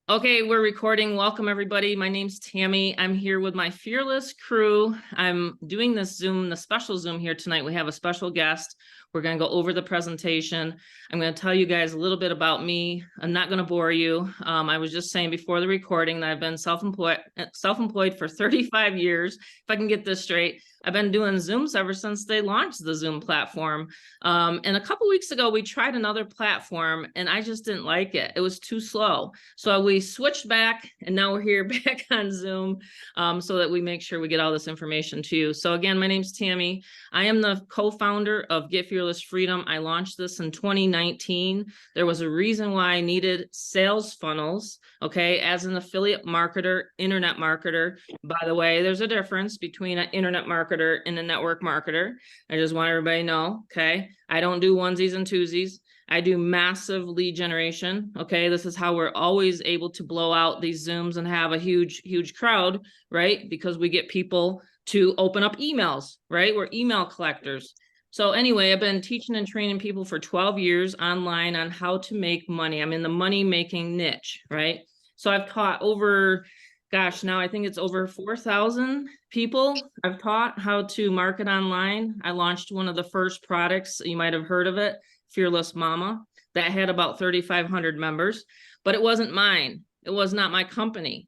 Okay, we're recording. Welcome, everybody. My name's Tammy. I'm here with my fearless crew. I'm doing this Zoom, the special Zoom here tonight. We have a special guest. We're going to go over the presentation. I'm going to tell you guys a little bit about me. I'm not going to bore you. I was just saying before the recording that I've been self-employed for 35 years. If I can get this straight, I've been doing Zooms ever since they launched the Zoom platform. And a couple weeks ago, we tried another platform and I just didn't like it. It was too slow. So we switched back and now we're here back on Zoom so that we make sure we get all this information to you. So again, my name's Tammy. I am the co-founder of Get Fearless Freedom. I launched this in 2019. There was a reason why I needed sales funnels, okay, as an affiliate marketer, internet marketer. By the way, there's a difference between an internet marketer and a network marketer. I just want everybody to know, okay? I don't do onesies and twosies. I do massive lead generation. Okay, this is how we're always able to blow out these Zooms and have a huge crowd, right? Because we get people to open up emails, right? We're email collectors. So anyway, I've been teaching and training people for 12 years online on how to make money. I'm in the money making niche, right? So I've taught over, gosh, now I think it's over 4,000 people. I've taught how to market online. I launched one of the first products, you might have heard of it, Fearless Mama, that had about 3,500 members, but it wasn't mine. It was not my company.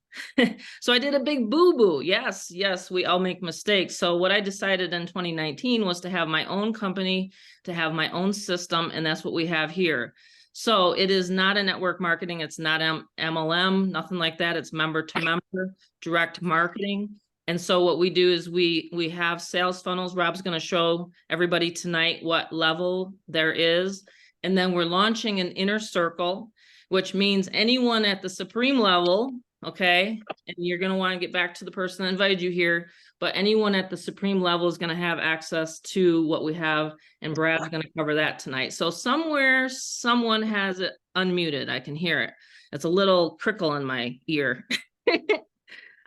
So I did a big boo-boo. Yes, we all make mistakes. So what I decided in 2019 was to have my own company, to have my own system, and that's what we have here. So it is not a network marketing. It's not MLM, nothing like that. It's member to member, direct marketing. And so what we do is we have sales funnels. Rob's going to show everybody tonight what level there is. And then we're launching an inner circle, which means anyone at the supreme level, okay, and you're going to want to get back to the person that invited you here, but anyone at the supreme level is going to have access to what we have, and Brad's going to cover that tonight. So somewhere someone has it unmuted. I can hear it. It's a little crickle in my ear.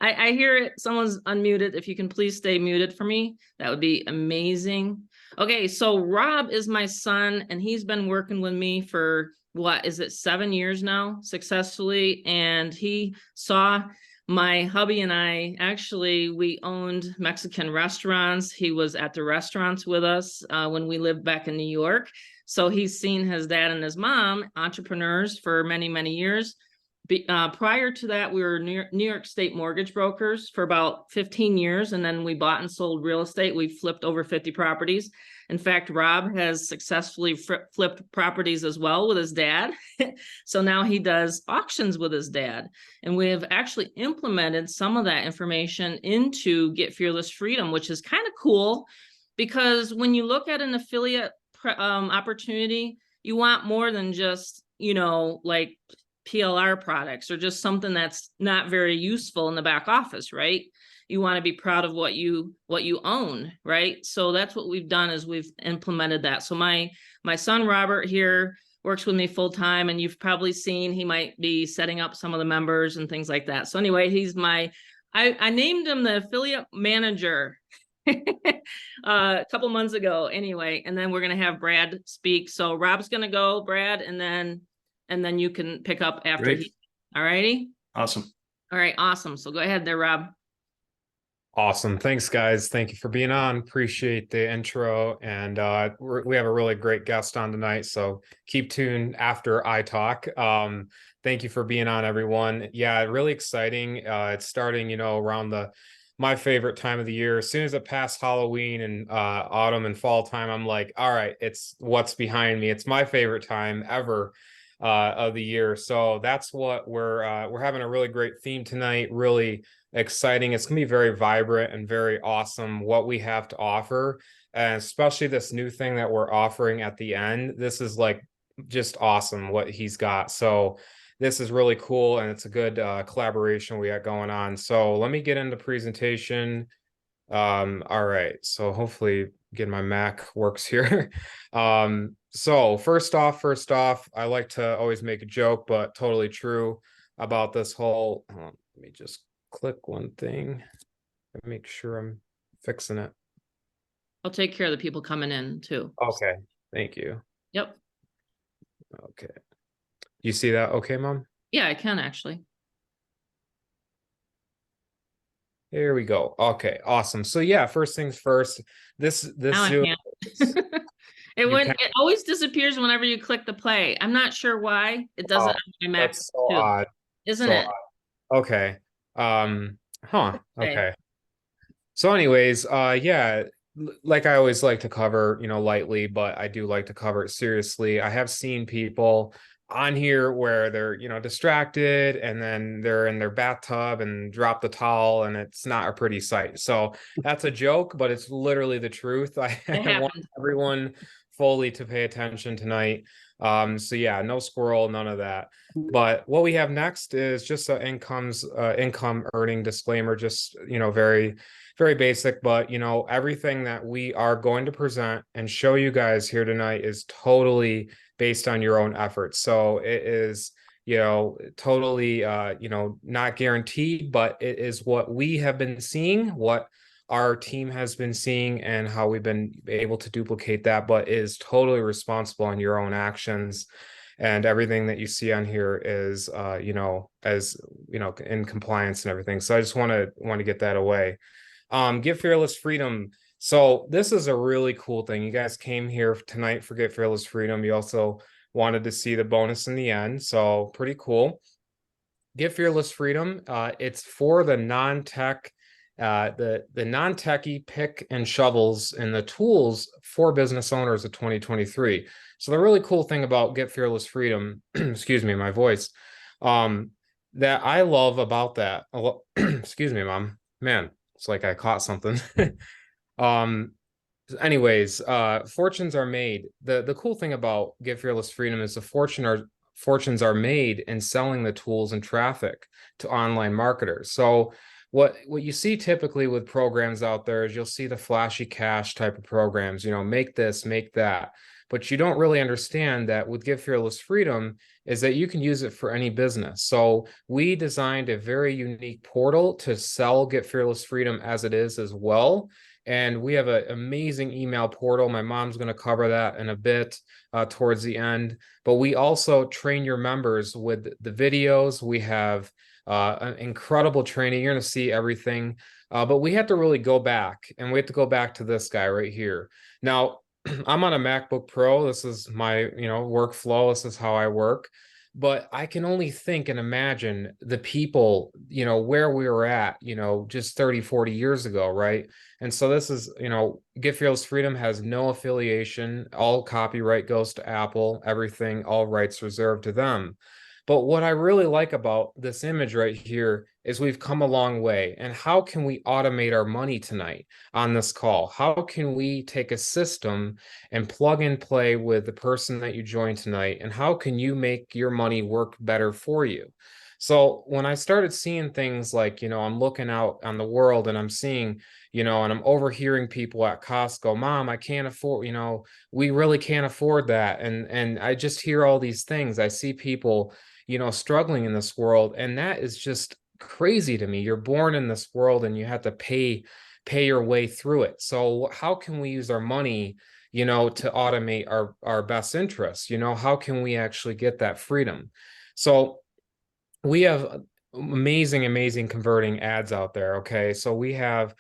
I hear it. Someone's unmuted. If you can please stay muted for me, that would be amazing. Okay, so Rob is my son, and he's been working with me for, what is it, 7 years now, successfully. And he saw my hubby and I, actually, we owned Mexican restaurants. He was at the restaurants with us when we lived back in New York. So he's seen his dad and his mom, entrepreneurs for many years. Prior to that, we were New York State mortgage brokers for about 15 years, and then we bought and sold real estate. We flipped over 50 properties. In fact, Rob has successfully flipped properties as well with his dad. So now he does auctions with his dad. And we have actually implemented some of that information into Get Fearless Freedom, which is kind of cool, because when you look at an affiliate opportunity, you want more than just, like PLR products or just something that's not very useful in the back office, right? You want to be proud of what you own, right? So that's what we've done, is we've implemented that. So my son Robert here works with me full time, and you've probably seen he might be setting up some of the members and things like that. So anyway, he's I named him the affiliate manager a couple months ago anyway, and then we're going to have Brad speak. So Rob's going to go, Brad, and then you can pick up after. All righty. Awesome. All right. Awesome. So go ahead there, Rob. Awesome. Thanks, guys. Thank you for being on. Appreciate the intro. And we have a really great guest on tonight, so keep tuned after I talk. Thank you for being on, everyone. Yeah, really exciting. It's starting, around my favorite time of the year. As soon as it passed Halloween and autumn and fall time, I'm like, all right, it's what's behind me. It's my favorite time ever of the year. So that's what we're having a really great theme tonight. Really exciting. It's gonna be very vibrant and very awesome what we have to offer, and especially this new thing that we're offering at the end. This is like just awesome what he's got. So this is really cool, and it's a good collaboration we got going on. So let me get into presentation. All right, so hopefully again my Mac works here. So first off, I like to always make a joke, but totally true about this whole, let me just click one thing and make sure I'm fixing it. I'll take care of the people coming in too. Okay, thank you. Yep. Okay. You see that okay, Mom? Yeah, I can actually. There we go. Okay, awesome. So yeah, first things first, this Now I Zoom, can't. is- It you wouldn't, can it always disappears whenever you click the play. I'm not sure why. It doesn't oh, on my Mac that's so too, odd. isn't So it? odd. Okay. Huh. Okay. Okay. So anyways, yeah, like I always like to cover, lightly, but I do like to cover it seriously. I have seen people on here where they're, distracted and then they're in their bathtub and drop the towel and it's not a pretty sight. So that's a joke, but it's literally the truth. I It want happened. everyone fully to pay attention tonight. So yeah, no squirrel, none of that. But what we have next is just an income earning disclaimer, just very very basic, but everything that we are going to present and show you guys here tonight is totally based on your own efforts. So it is, totally not guaranteed, but it is what we have been seeing, what our team has been seeing, and how we've been able to duplicate that, but is totally responsible on your own actions. And everything that you see on here is as in compliance and everything. So I just want to get that away. Get Fearless Freedom. So this is a really cool thing. You guys came here tonight for Get Fearless Freedom. You also wanted to see the bonus in the end. So pretty cool. Get Fearless Freedom. It's for the non-tech, the non-techie pick and shovels and the tools for business owners of 2023. So the really cool thing about Get Fearless Freedom, excuse me, my voice, that I love about that. Excuse me, mom. Man, it's like I caught something. um, anyways, fortunes are made. The cool thing about Get Fearless Freedom is fortunes are made in selling the tools and traffic to online marketers. So what you see typically with programs out there is you'll see the flashy cash type of programs, make this, make that. But you don't really understand that with Give Fearless Freedom is that you can use it for any business. So we designed a very unique portal to sell Get Fearless Freedom as it is as well. And we have an amazing email portal. My mom's going to cover that in a bit towards the end. But we also train your members with the videos. We have an incredible training. You're going to see everything. But we have to really go back, and we have to go back to this guy right here. Now, I'm on a MacBook Pro. This is my, workflow. This is how I work. But I can only think and imagine the people, where we were at, just 30, 40 years ago, right? And so this is, Get Fearless Freedom has no affiliation. All copyright goes to Apple, everything, all rights reserved to them. But what I really like about this image right here is we've come a long way. And how can we automate our money tonight on this call? How can we take a system and plug and play with the person that you join tonight? And how can you make your money work better for you? So when I started seeing things like, I'm looking out on the world and I'm seeing, and I'm overhearing people at Costco, Mom, I can't afford, we really can't afford that. And I just hear all these things. I see people, struggling in this world. And that is just crazy to me. You're born in this world and you have to pay your way through it. So how can we use our money, to automate our best interests? How can we actually get that freedom? So we have amazing converting ads out there. Okay. So we have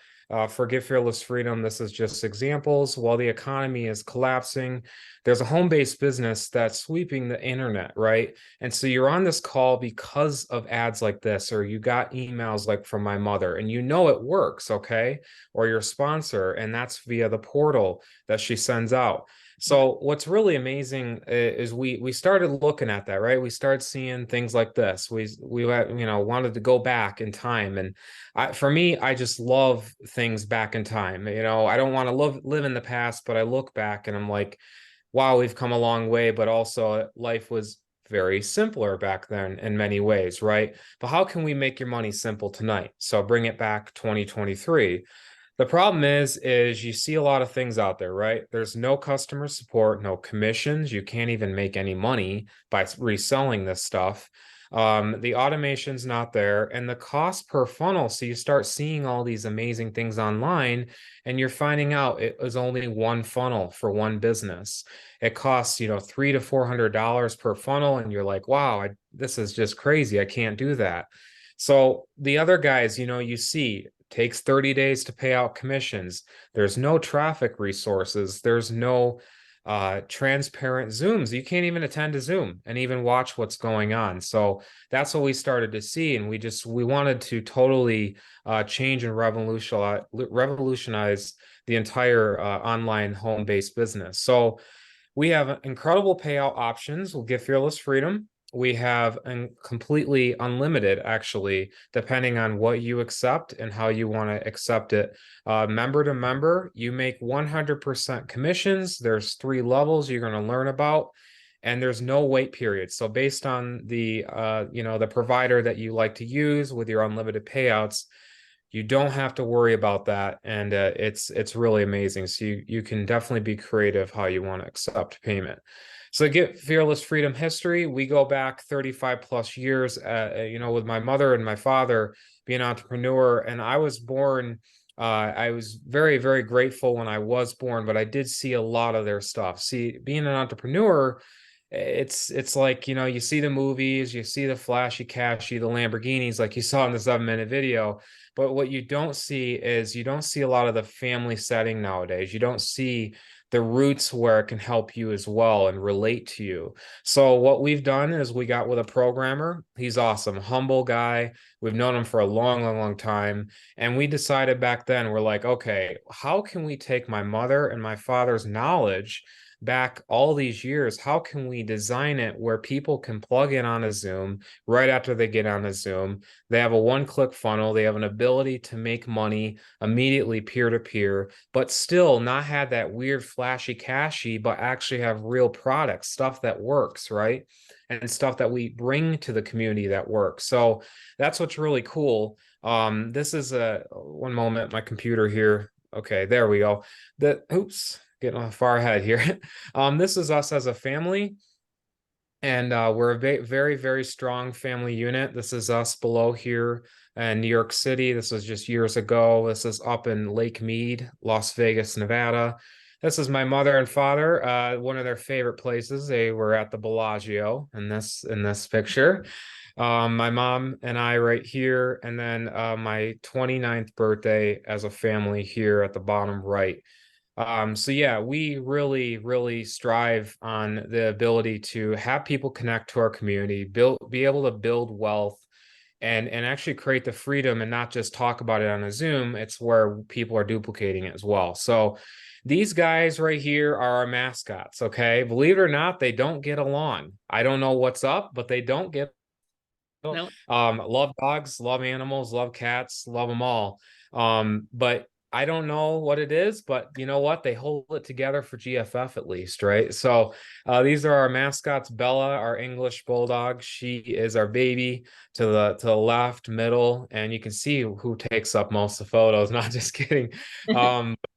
for Get Fearless Freedom, this is just examples. While the economy is collapsing, there's a home-based business that's sweeping the internet, right? And so you're on this call because of ads like this, or you got emails like from my mother, and it works, okay? Or your sponsor, and that's via the portal that she sends out. So what's really amazing is we started looking at that, right? We started seeing things like this. We wanted to go back in time, and for me, I just love things back in time. I don't want to live in the past, but I look back and I'm like, wow, we've come a long way. But also, life was very simpler back then in many ways, right? But how can we make your money simple tonight? So bring it back 2023. The problem is you see a lot of things out there, right? There's no customer support, no commissions. You can't even make any money by reselling this stuff. The automation's not there, and the cost per funnel. So you start seeing all these amazing things online, and you're finding out it was only one funnel for one business. It costs, $300 to $400 per funnel, and you're like, wow, this is just crazy. I can't do that. So the other guys, you see takes 30 days to pay out commissions. There's no traffic resources. There's no transparent Zooms. You can't even attend a Zoom and even watch what's going on. So that's what we started to see. And we wanted to totally change and revolutionize the entire online home-based business. So we have incredible payout options. We'll get fearless freedom. We have completely unlimited, actually, depending on what you accept and how you want to accept it. Member to member, you make 100% commissions. There's 3 levels you're going to learn about, and there's no wait period. So based on the the provider that you like to use with your unlimited payouts, you don't have to worry about that, and it's really amazing. So you can definitely be creative how you want to accept payment. So get fearless freedom history. We go back 35 plus years, with my mother and my father being an entrepreneur, and I was born. I was very, very grateful when I was born, but I did see a lot of their stuff. See, being an entrepreneur, it's like, you see the movies, you see the flashy cashy, the Lamborghinis, like you saw in the 7-minute video. But what you don't see is you don't see a lot of the family setting nowadays. You don't see the roots where it can help you as well and relate to you. So what we've done is we got with a programmer. He's awesome, humble guy. We've known him for a long, long, long time. And we decided back then, we're like, okay, how can we take my mother and my father's knowledge back all these years? How can we design it where people can plug in on a Zoom right after they get on a Zoom? They have a one-click funnel. They have an ability to make money immediately peer-to-peer, but still not have that weird flashy cashy, but actually have real products, stuff that works, right? And stuff that we bring to the community that works. So that's what's really cool. This is one moment, my computer here. Okay, there we go. Oops, getting far ahead here. This is us as a family, and we're a very, very strong family unit. This is us below here in New York City. This was just years ago. This is up in Lake Mead, Las Vegas, Nevada. This is my mother and father. One of their favorite places. They were at the Bellagio in this picture. My mom and I right here, and then my 29th birthday as a family here at the bottom right. So yeah, we really, really strive on the ability to have people connect to our community, be able to build wealth, and actually create the freedom and not just talk about it on a Zoom. It's where people are duplicating it as well. So these guys right here are our mascots. Okay, believe it or not, they don't get along. I don't know what's up, but they don't get. No, Love dogs, love animals, love cats, love them all. But I don't know what it is, but you know what? They hold it together for GFF at least, right? So these are our mascots. Bella, our English bulldog. She is our baby to the left, middle, and you can see who takes up most of the photos. Not just kidding.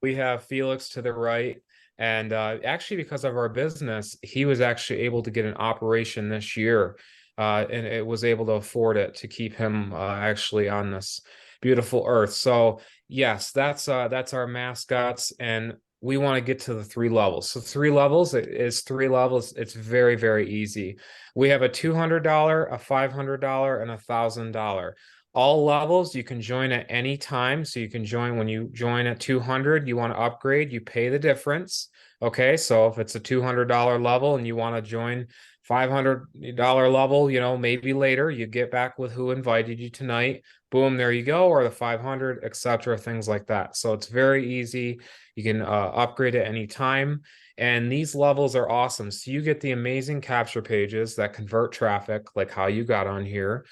We have Felix to the right. And actually, because of our business, he was actually able to get an operation this year, and it was able to afford it to keep him actually on this beautiful earth. So yes, that's our mascots, and we want to get to the 3 levels. So 3 levels is 3 levels. It's very, very easy. We have a $200, a $500, and a $1,000. All levels you can join at any time. So you can join when you join at 200, you want to upgrade, you pay the difference. Okay, so if it's a $200 level and you want to join $500 level, maybe later you get back with who invited you tonight. Boom, there you go, or the 500, etc., things like that. So it's very easy. You can upgrade at any time. And these levels are awesome. So you get the amazing capture pages that convert traffic, like how you got on here.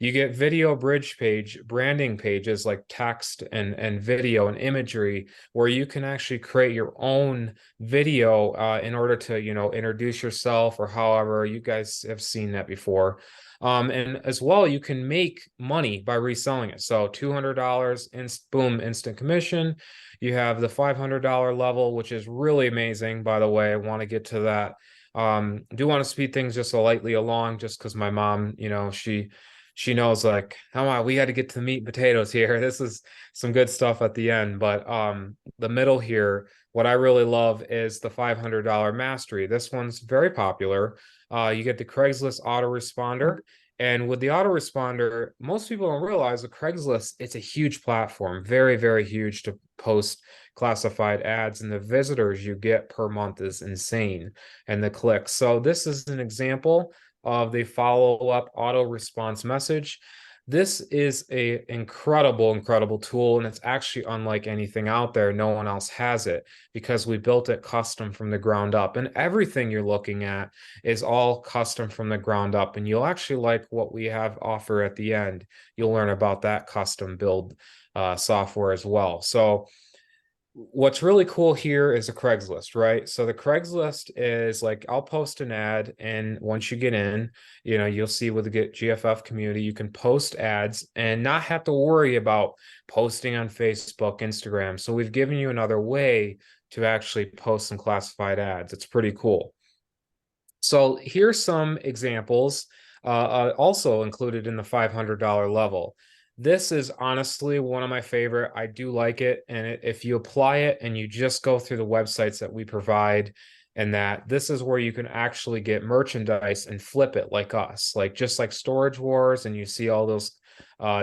You get video bridge page branding pages like text and video and imagery, where you can actually create your own video in order to, introduce yourself, or however you guys have seen that before. And as well, you can make money by reselling it. So $200, boom, instant commission. You have the $500 level, which is really amazing. By the way, I want to get to that. Do want to speed things just slightly along, just because my mom, she knows, like, come on, we got to get to the meat and potatoes here. This is some good stuff at the end. But the middle here, what I really love is the $500 mastery. This one's very popular. You get the Craigslist autoresponder, And with the autoresponder, most people don't realize with Craigslist, it's a huge platform, very, very huge to post classified ads. And the visitors you get per month is insane. And the clicks. So this is an example of the follow-up auto response message. This is a incredible tool, and it's actually unlike anything out there. No one else has it because we built it custom from the ground up. And everything you're looking at is all custom from the ground up. And you'll actually like what we have offer at the end. You'll learn about that custom build software as well. So what's really cool here is a Craigslist, right? So the Craigslist is like, I'll post an ad, and once you get in, you'll see with the GFF community, you can post ads and not have to worry about posting on Facebook, Instagram. So we've given you another way to actually post some classified ads. It's pretty cool. So here's some examples, also included in the $500 level. This is honestly one of my favorite. I do like it. And if you apply it and you just go through the websites that we provide, and that this is where you can actually get merchandise and flip it like us, like just like Storage Wars. And you see all those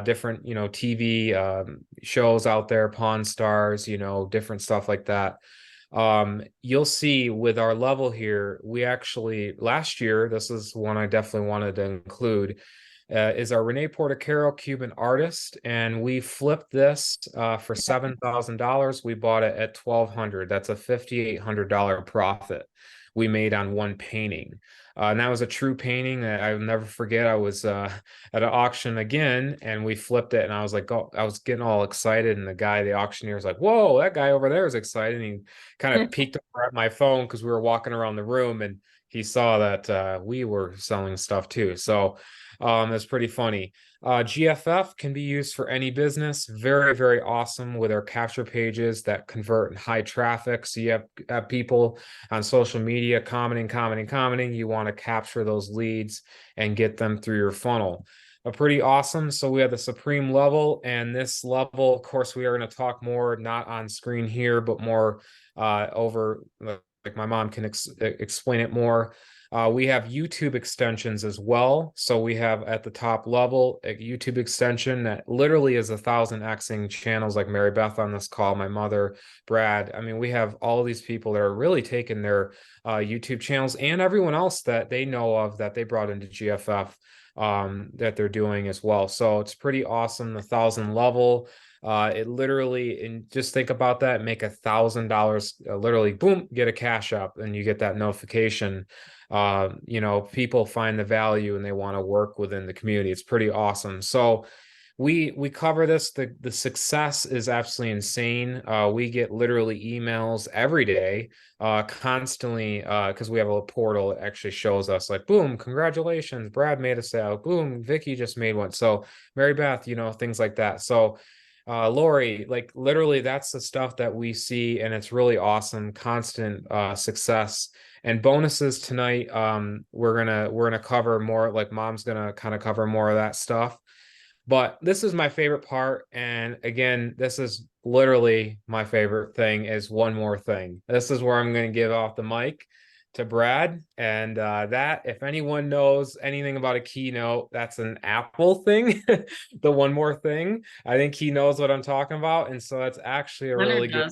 different, TV shows out there, Pawn Stars, different stuff like that. You'll see with our level here, we actually last year, this is one I definitely wanted to include, is our Renee Portocaro Cuban artist, and we flipped this for $7,000. We bought it at $1,200. That's a $5,800 profit we made on one painting. And that was a true painting that I'll never forget. I was at an auction again, and we flipped it, and I was like, oh, I was getting all excited, and the auctioneer was like, whoa, that guy over there is excited. And he kind of peeked over at my phone because we were walking around the room, and he saw that we were selling stuff too. So it's pretty funny. GFF can be used for any business. Very, very awesome with our capture pages that convert in high traffic. So you have people on social media commenting. You want to capture those leads and get them through your funnel. Pretty awesome. So we have the supreme level, and this level, of course, we are going to talk more, not on screen here, but more over, like my mom can explain it more. We have YouTube extensions as well. So we have at the top level a YouTube extension that literally is 1,000xing channels, like Mary Beth on this call, my mother, Brad. I mean, we have all these people that are really taking their YouTube channels and everyone else that they know of that they brought into GFF that they're doing as well. So it's pretty awesome. The 1,000 level. It literally, and just think about that, make $1,000, literally, boom, get a cash up, and you get that notification. People find the value and they want to work within the community. It's pretty awesome. So we cover this. The success is absolutely insane. We get literally emails every day, constantly, because we have a portal that actually shows us like, boom, congratulations, Brad made a sale, boom, Vicky just made one. So Mary Beth, things like that. So Lori, like literally that's the stuff that we see, and it's really awesome, constant success. And bonuses tonight, we're gonna cover more, like mom's gonna kind of cover more of that stuff. But this is my favorite part. And again, this is literally my favorite thing, is one more thing. This is where I'm going to give off the mic to Brad. And that, if anyone knows anything about a keynote, that's an Apple thing. The one more thing. I think he knows what I'm talking about. And so that's actually a really good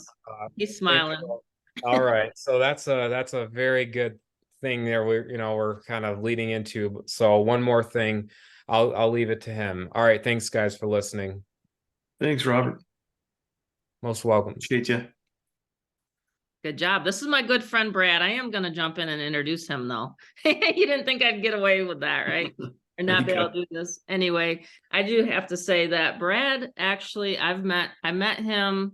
He's smiling. intro. All right. So that's a very good thing there. We're kind of leading into. So one more thing. I'll leave it to him. All right. Thanks, guys, for listening. Thanks, Robert. Most welcome. Appreciate you. Good job. This is my good friend, Brad. I am going to jump in and introduce him, though. You didn't think I'd get away with that, right? Or not be able to do this. Anyway, I do have to say that Brad, actually, I met him.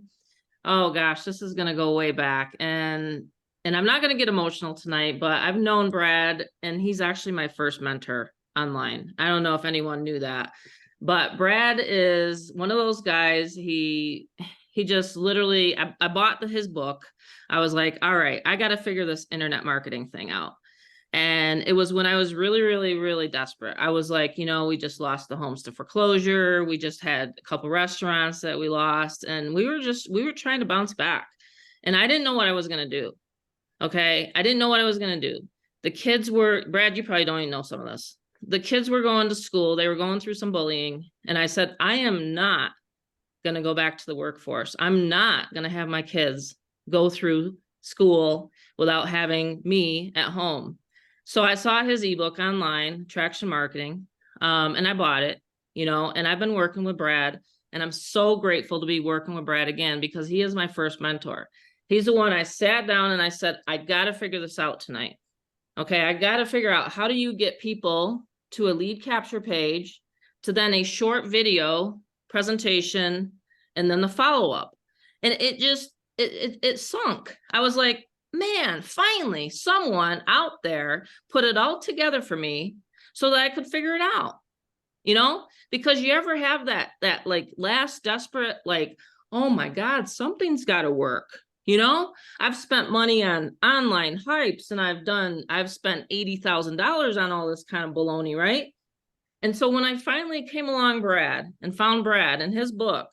Oh gosh, this is going to go way back. And I'm not going to get emotional tonight, but I've known Brad, and he's actually my first mentor online. I don't know if anyone knew that, but Brad is one of those guys. He just literally, I bought his book. I was like, all right, I got to figure this internet marketing thing out. And it was when I was really, really, really desperate. I was like, we just lost the homes to foreclosure. We just had a couple restaurants that we lost, and we were trying to bounce back. And I didn't know what I was going to do. Okay. I didn't know what I was going to do. The kids were, Brad, you probably don't even know some of this. the kids were going to school. They were going through some bullying. And I said, I am not going to go back to the workforce. I'm not going to have my kids go through school without having me at home. So I saw his ebook online, Traction Marketing, and I bought it, and I've been working with Brad, and I'm so grateful to be working with Brad again because he is my first mentor. He's the one I sat down and I said, I got to figure this out tonight. Okay, I got to figure out, how do you get people to a lead capture page, to then a short video presentation, and then the follow-up. And it sunk. I was like, man, finally someone out there put it all together for me so that I could figure it out. Because you ever have that like last desperate, like, oh my God, something's got to work. I've spent money on online hypes, and I've spent $80,000 on all this kind of baloney, right? And so when I finally came along Brad and found Brad and his book,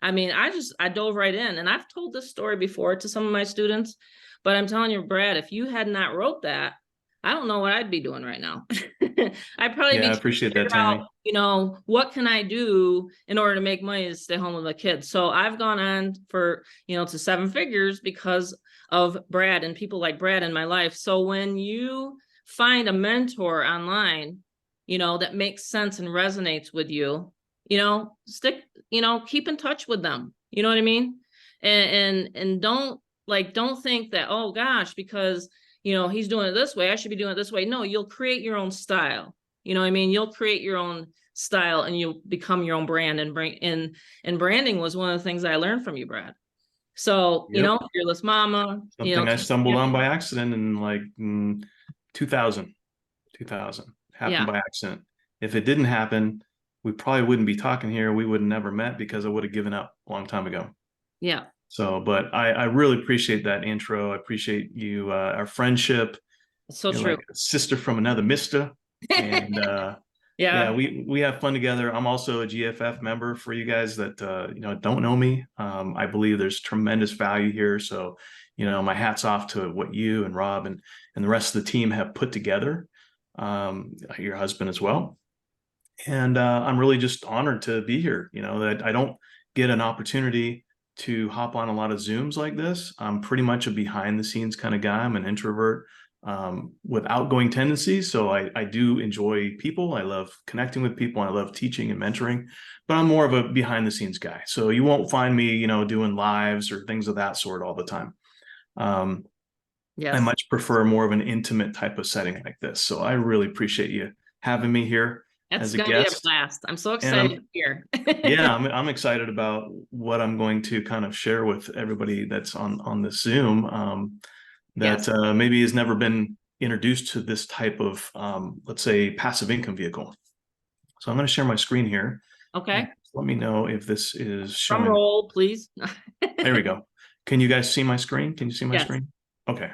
I mean, I dove right in. And I've told this story before to some of my students, but I'm telling you, Brad, if you had not wrote that, I don't know what I'd be doing right now. I'd probably be I appreciate that, Tammy. What can I do in order to make money to stay home with my kids? So I've gone on for, to 7 figures because of Brad and people like Brad in my life. So when you find a mentor online, that makes sense and resonates with you, keep in touch with them. You know what I mean? And don't think that, oh gosh, because he's doing it this way, I should be doing it this way. No, you'll create your own style. You know what I mean? You'll create your own style and you'll become your own brand, and branding was one of the things I learned from you, Brad. So, Yep. Fearless Mama. Something I stumbled on by accident in 2000. Happened by accident. If it didn't happen, we probably wouldn't be talking here. We would have never met because I would have given up a long time ago. Yeah. So, but I really appreciate that intro. I appreciate you, our friendship. So You're true. like a sister from another mister. And yeah, we have fun together. I'm also a GFF member for you guys that don't know me. I believe there's tremendous value here. So, my hat's off to what you and Rob and the rest of the team have put together. Your husband as well. And I'm really just honored to be here. That I don't get an opportunity to hop on a lot of Zooms like this. I'm pretty much a behind the scenes kind of guy. I'm an introvert with outgoing tendencies. So I do enjoy people. I love connecting with people. I love teaching and mentoring, but I'm more of a behind the scenes guy. So you won't find me, doing lives or things of that sort all the time. Yes. I much prefer more of an intimate type of setting like this. So I really appreciate you having me here. That's as a gonna be a guest. blast. I'm so excited to hear. Yeah, I'm excited about what I'm going to kind of share with everybody that's on this Zoom that maybe has never been introduced to this type of, let's say, passive income vehicle. So I'm going to share my screen here. Okay. Let me know if this is showing. Drum roll, please. There we go. Can you guys see my screen? Can you see my screen? Okay.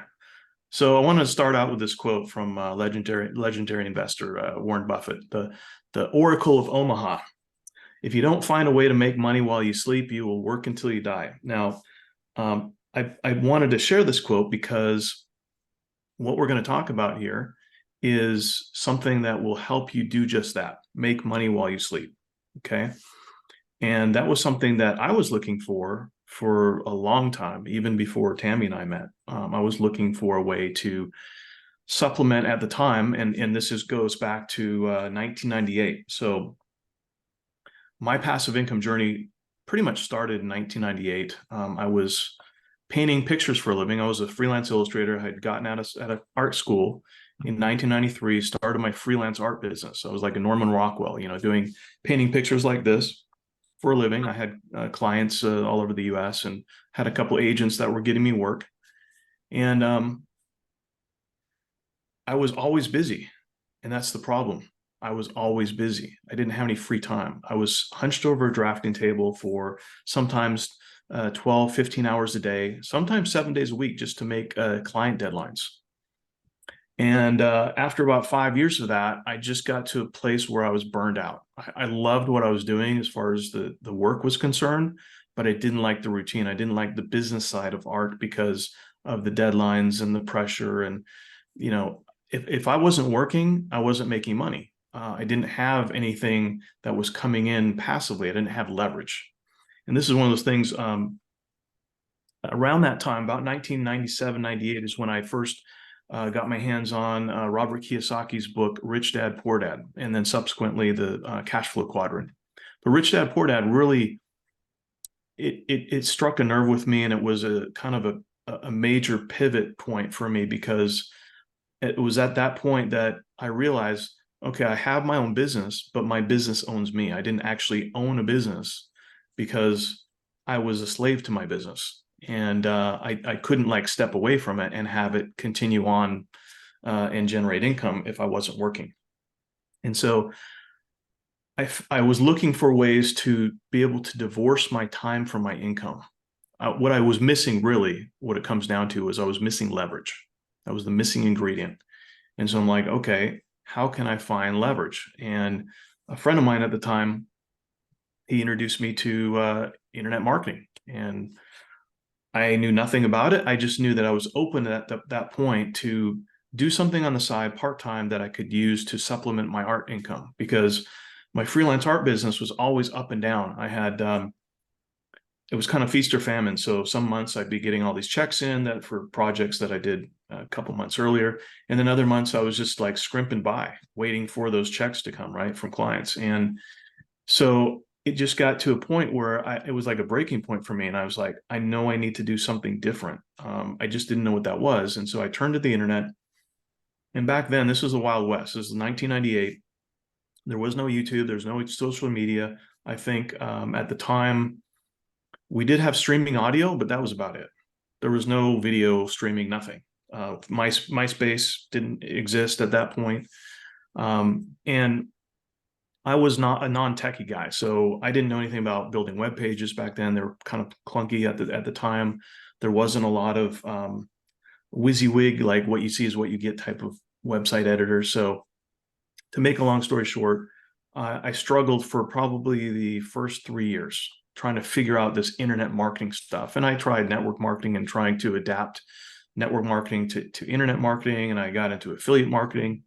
So I want to start out with this quote from legendary investor Warren Buffett, the Oracle of Omaha. If you don't find a way to make money while you sleep, you will work until you die. Now, I wanted to share this quote because what we're going to talk about here is something that will help you do just that, make money while you sleep. Okay. And that was something that I was looking for a long time, even before Tammy and I met. I was looking for a way to supplement at the time, and this goes back to 1998. So my passive income journey pretty much started in 1998. I was painting pictures for a living. I was a freelance illustrator. I had gotten out of art school in 1993, started my freelance art business. I was like a Norman Rockwell, painting pictures like this for a living. I had clients all over the US and had a couple agents that were getting me work. And I was always busy. And that's the problem. I was always busy. I didn't have any free time. I was hunched over a drafting table for sometimes 12, 15 hours a day, sometimes 7 days a week, just to make client deadlines. And after about 5 years of that, I just got to a place where I was burned out. I loved what I was doing as far as the work was concerned, but I didn't like the routine. I didn't like the business side of art because of the deadlines and the pressure. And, if I wasn't working, I wasn't making money. I didn't have anything that was coming in passively. I didn't have leverage. And this is one of those things, around that time, about 1997, 98 is when I first got my hands on Robert Kiyosaki's book, Rich Dad, Poor Dad, and then subsequently the Cash Flow Quadrant. But Rich Dad, Poor Dad really, it struck a nerve with me, and it was a kind of a major pivot point for me, because it was at that point that I realized, okay, I have my own business, but my business owns me. I didn't actually own a business because I was a slave to my business. And I couldn't like step away from it and have it continue on and generate income if I wasn't working. And so I was looking for ways to be able to divorce my time from my income. What I was missing, really, what it comes down to, is I was missing leverage. That was the missing ingredient. And so I'm like, okay, how can I find leverage? And a friend of mine at the time, he introduced me to internet marketing, and I knew nothing about it. I just knew that I was open at that point to do something on the side part-time that I could use to supplement my art income, because my freelance art business was always up and down. I had it was kind of feast or famine. So some months I'd be getting all these checks in that for projects that I did a couple months earlier. And then other months I was just like scrimping by, waiting for those checks to come, right, from clients. And so it just got to a point where it was like a breaking point for me. And I was like, I know I need to do something different. I just didn't know what that was. And so I turned to the internet. And back then, this was the Wild West. This was 1998. There was no YouTube. There's no social media. I think at the time, we did have streaming audio, but that was about it. There was no video streaming, nothing. MySpace didn't exist at that point. And I was not a non-techie guy, so I didn't know anything about building web pages back then. They were kind of clunky at the time. There wasn't a lot of WYSIWYG, like what you see is what you get type of website editors. So to make a long story short, I struggled for probably the first 3 years trying to figure out this internet marketing stuff. And I tried network marketing and trying to adapt network marketing to internet marketing. And I got into affiliate marketing.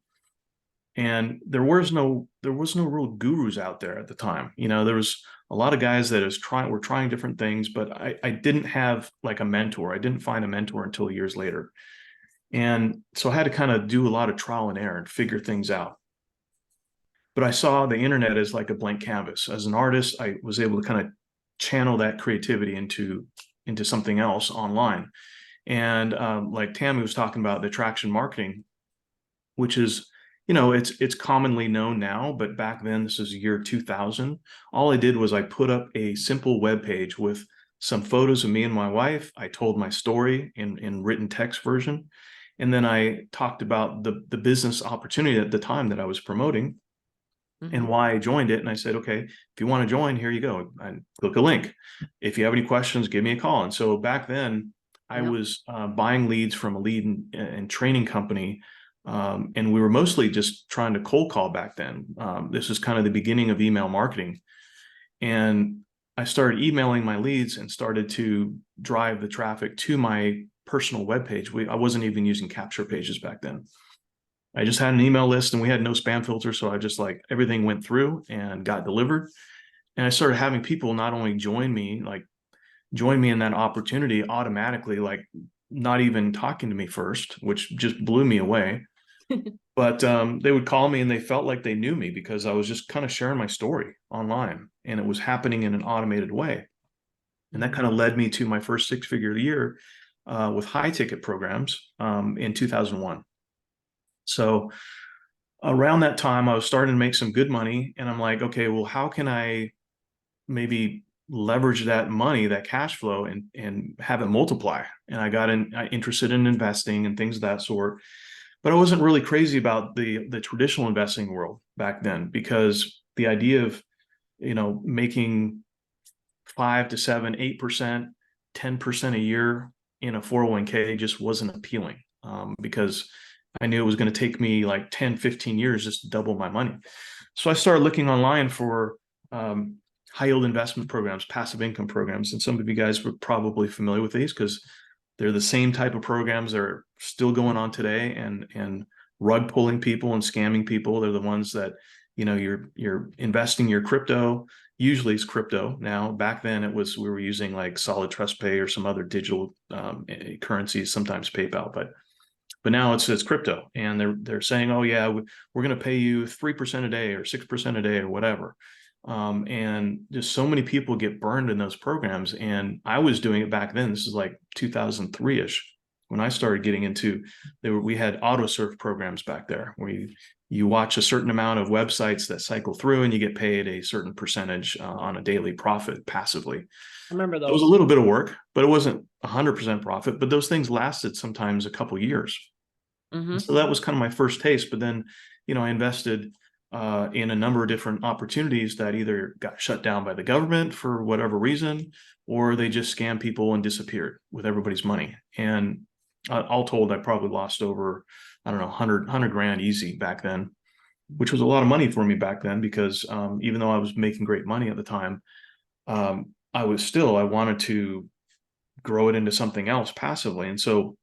And there was no real gurus out there at the time. You know, there was a lot of guys that were trying different things, but I didn't have like a mentor. I didn't find a mentor until years later. And so I had to kind of do a lot of trial and error and figure things out. But I saw the internet as like a blank canvas. As an artist, I was able to kind of channel that creativity into something else online. And like Tammy was talking about, the attraction marketing, which is, you know, it's commonly known now, but back then, this is year 2000. All I did was I put up a simple web page with some photos of me and my wife. I told my story in written text version. And then I talked about the business opportunity at the time that I was promoting and why I joined it. And I said, okay, if you want to join, here you go. And click a link. If you have any questions, give me a call. And so back then, I was buying leads from a lead and training company. And we were mostly just trying to cold call back then. This was kind of the beginning of email marketing. And I started emailing my leads and started to drive the traffic to my personal webpage. I wasn't even using capture pages back then. I just had an email list and we had no spam filter. So I just like everything went through and got delivered. And I started having people not only join me in that opportunity automatically, like not even talking to me first, which just blew me away. But they would call me and they felt like they knew me because I was just kind of sharing my story online and it was happening in an automated way. And that kind of led me to my first six-figure year with high ticket programs in 2001. So around that time, I was starting to make some good money and I'm like, okay, well, how can I maybe leverage that money, that cash flow and have it multiply? And I got interested in investing and things of that sort. But I wasn't really crazy about the traditional investing world back then because the idea of, you know, making 5 to 7, 8%, 10% a year in a 401k just wasn't appealing because I knew it was going to take me like 10, 15 years just to double my money. So I started looking online for high yield investment programs, passive income programs. And some of you guys were probably familiar with these because they're the same type of programs that are still going on today and rug pulling people and scamming people. They're the ones that, you know, you're investing your crypto. Usually it's crypto now. Back then it was, we were using like Solid Trust Pay or some other digital currencies, sometimes PayPal, but now it's crypto, and they're saying, oh yeah, we're going to pay you 3% a day or 6% a day or whatever. And just so many people get burned in those programs. And I was doing it back then. This is like 2003-ish when I started getting into, we had auto surf programs back there where you watch a certain amount of websites that cycle through and you get paid a certain percentage on a daily profit passively. I remember those. It was a little bit of work, but it wasn't 100% profit, but those things lasted sometimes a couple years. So that was kind of my first taste. But then, you know, I invested in a number of different opportunities that either got shut down by the government for whatever reason, or they just scammed people and disappeared with everybody's money. And all told, I probably lost over, I don't know, 100 grand easy back then, which was a lot of money for me back then, because even though I was making great money at the time, I wanted to grow it into something else passively. And so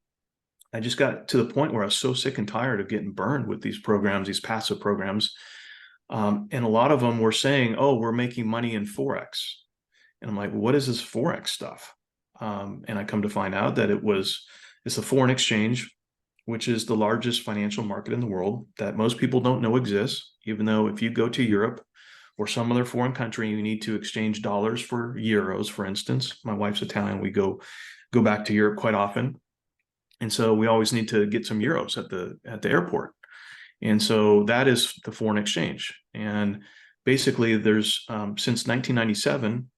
I just got to the point where I was so sick and tired of getting burned with these programs, these passive programs. And a lot of them were saying, oh, we're making money in Forex. And I'm like, what is this Forex stuff? And I come to find out that it's a foreign exchange, which is the largest financial market in the world that most people don't know exists, even though if you go to Europe or some other foreign country, you need to exchange dollars for euros, for instance. My wife's Italian. We go back to Europe quite often. And so we always need to get some euros at the airport. And so that is the foreign exchange. And basically there's, since 1997,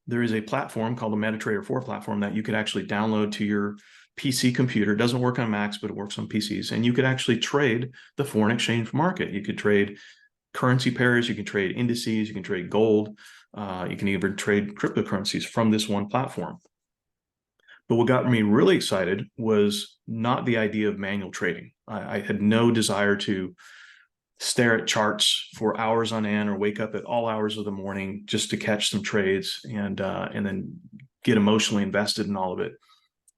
there is a platform called the MetaTrader 4 platform that you could actually download to your PC computer. It doesn't work on Macs, but it works on PCs. And you could actually trade the foreign exchange market. You could trade currency pairs, you can trade indices, you can trade gold, you can even trade cryptocurrencies from this one platform. But what got me really excited was not the idea of manual trading. I had no desire to stare at charts for hours on end or wake up at all hours of the morning just to catch some trades and then get emotionally invested in all of it.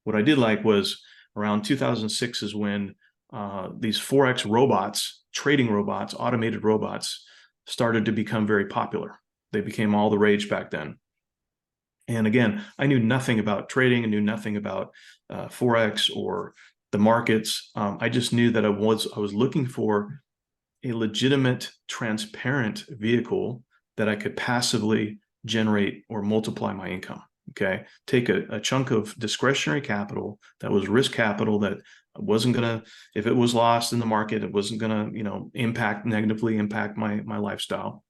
What I did like was around 2006 is when these Forex robots, trading robots, automated robots started to become very popular. They became all the rage back then. And again, I knew nothing about trading. I knew nothing about Forex or the markets. I just knew that I was looking for a legitimate, transparent vehicle that I could passively generate or multiply my income. Okay, take a chunk of discretionary capital that was risk capital that wasn't gonna, if it was lost in the market, it wasn't gonna, you know, negatively impact my lifestyle.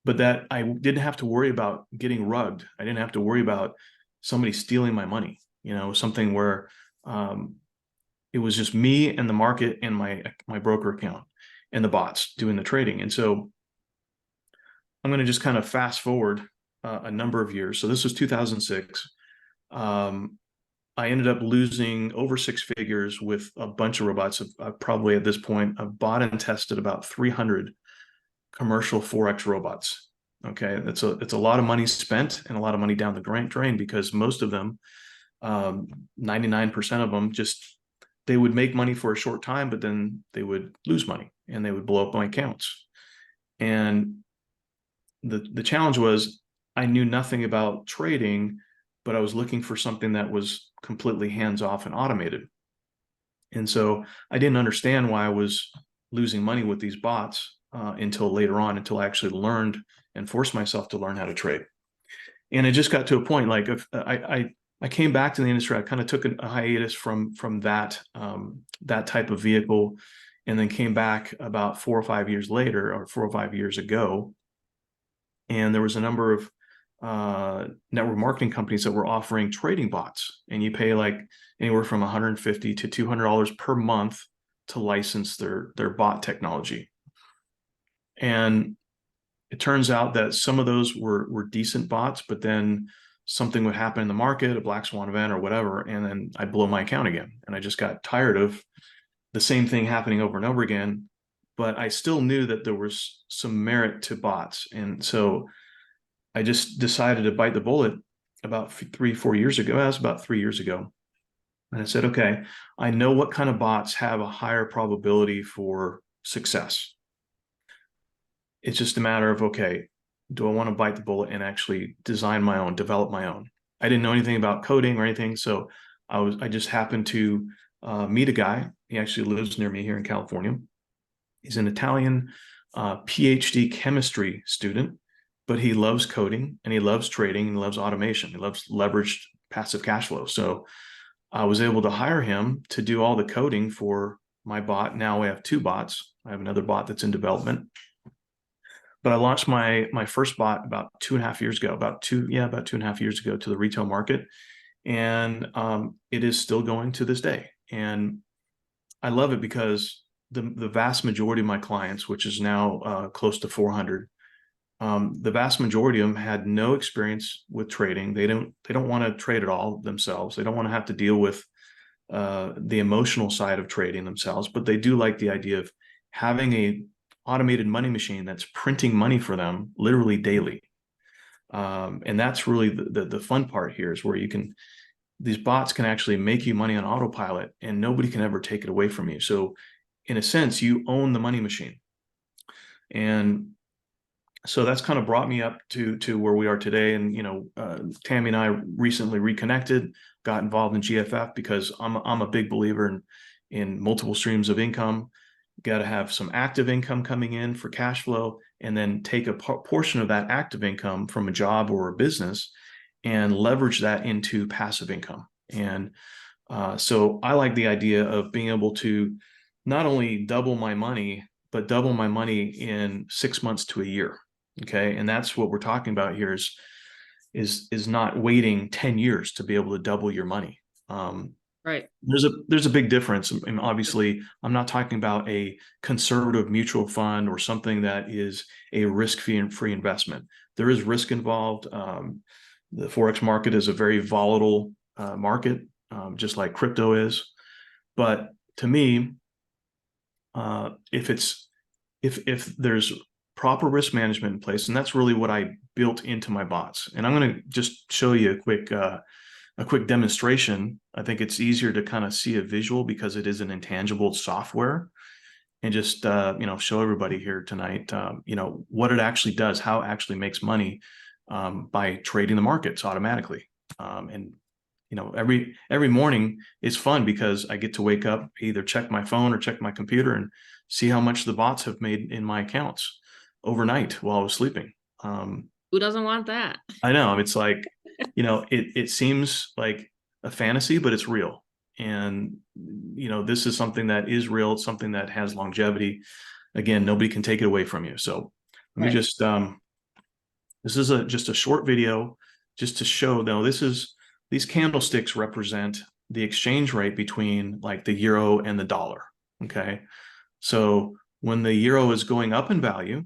But that I didn't have to worry about getting rugged. I didn't have to worry about somebody stealing my money, you know, something where it was just me and the market and my broker account and the bots doing the trading. And so I'm going to just kind of fast forward a number of years. So this was 2006. I ended up losing over 6 figures with a bunch of robots. Probably at this point, I've bought and tested about 300 commercial Forex robots. Okay, it's a lot of money spent and a lot of money down the drain, because most of them, 99% of them, just they would make money for a short time, but then they would lose money and they would blow up my accounts. And the challenge was I knew nothing about trading, but I was looking for something that was completely hands-off and automated. And so I didn't understand why I was losing money with these bots until later on, until I actually learned and forced myself to learn how to trade. And it just got to a point, like if I came back to the industry, I kind of took a hiatus from that type of vehicle, and then came back about 4 or 5 years later, or 4 or 5 years ago. And there was a number of network marketing companies that were offering trading bots, and you pay like anywhere from $150 to $200 per month to license their bot technology. And it turns out that some of those were decent bots, but then something would happen in the market, a black swan event or whatever, and then I'd blow my account again. And I just got tired of the same thing happening over and over again. But I still knew that there was some merit to bots. And so I just decided to bite the bullet about 3-4 years ago. That was about 3 years ago. And I said, okay, I know what kind of bots have a higher probability for success. It's just a matter of, okay, do I want to bite the bullet and actually design my own, develop my own? I didn't know anything about coding or anything. So I just happened to meet a guy. He actually lives near me here in California. He's an Italian PhD chemistry student, but he loves coding and he loves trading and loves automation. He loves leveraged passive cash flow. So I was able to hire him to do all the coding for my bot. Now we have 2 bots. I have another bot that's in development. But I launched my first bot about 2.5 years ago, about 2.5 years ago to the retail market. And it is still going to this day. And I love it because the vast majority of my clients, which is now close to 400, the vast majority of them had no experience with trading. They don't want to trade at all themselves. They don't want to have to deal with the emotional side of trading themselves, but they do like the idea of having a automated money machine that's printing money for them literally daily. And that's really the fun part here, is where these bots can actually make you money on autopilot and nobody can ever take it away from you. So in a sense, you own the money machine. And so that's kind of brought me up to where we are today. And, Tammy and I recently reconnected, got involved in GFF because I'm a big believer in multiple streams of income. Got to have some active income coming in for cash flow, and then take a portion of that active income from a job or a business and leverage that into passive income. And so I like the idea of being able to not only double my money, but double my money in 6 months to a year. Okay. And that's what we're talking about here is not waiting 10 years to be able to double your money. Right. There's a big difference. And obviously I'm not talking about a conservative mutual fund or something that is a risk-free investment. There is risk involved. The Forex market is a very volatile market, just like crypto is. But to me, if there's proper risk management in place, and that's really what I built into my bots. And I'm going to just show you a quick demonstration. I think it's easier to kind of see a visual because it is an intangible software, and just show everybody here tonight what it actually does, how it actually makes money by trading the markets automatically. And every morning is fun because I get to wake up, either check my phone or check my computer and see how much the bots have made in my accounts overnight while I was sleeping. Who doesn't want that? I know, it's like, it seems like a fantasy, but it's real. And, this is something that is real. It's something that has longevity. Again, nobody can take it away from you. So let me just, this is just a short video just to show, though, these candlesticks represent the exchange rate between like the euro and the dollar. Okay. So when the euro is going up in value,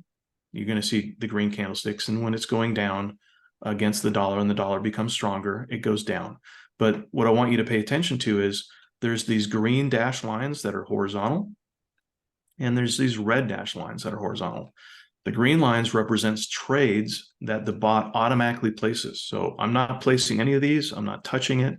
you're going to see the green candlesticks. And when it's going down against the dollar and the dollar becomes stronger, it goes down. But what I want you to pay attention to is there's these green dashed lines that are horizontal, and there's these red dashed lines that are horizontal. The green lines represents trades that the bot automatically places. So I'm not placing any of these. I'm not touching it.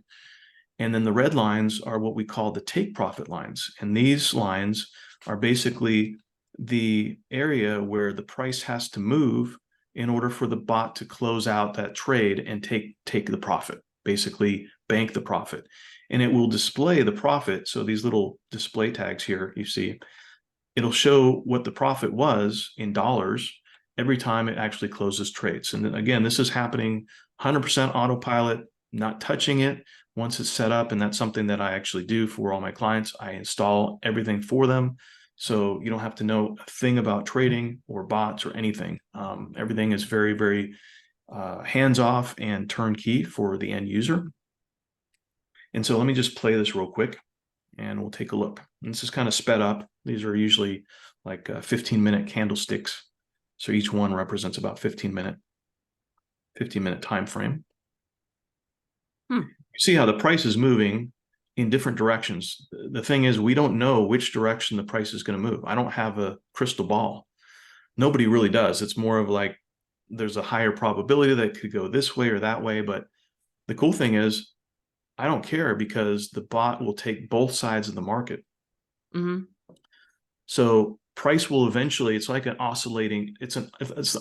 And then the red lines are what we call the take profit lines. And these lines are basically the area where the price has to move in order for the bot to close out that trade and take the profit, basically bank the profit. And it will display the profit. So these little display tags here, you see, it'll show what the profit was in dollars every time it actually closes trades. And then again, this is happening 100% autopilot, not touching it once it's set up. And that's something that I actually do for all my clients. I install everything for them. So you don't have to know a thing about trading or bots or anything. Everything is very, very hands-off and turnkey for the end user. And so let me just play this real quick and we'll take a look. And this is kind of sped up. These are usually like 15-minute candlesticks. So each one represents about 15-minute time frame. You see how the price is moving in different directions. The thing is, we don't know which direction the price is going to move. I don't have a crystal ball. Nobody really does. It's more of like there's a higher probability that it could go this way or that way. But the cool thing is I don't care because the bot will take both sides of the market. Mm-hmm. So price will eventually, it's like an oscillating, it's an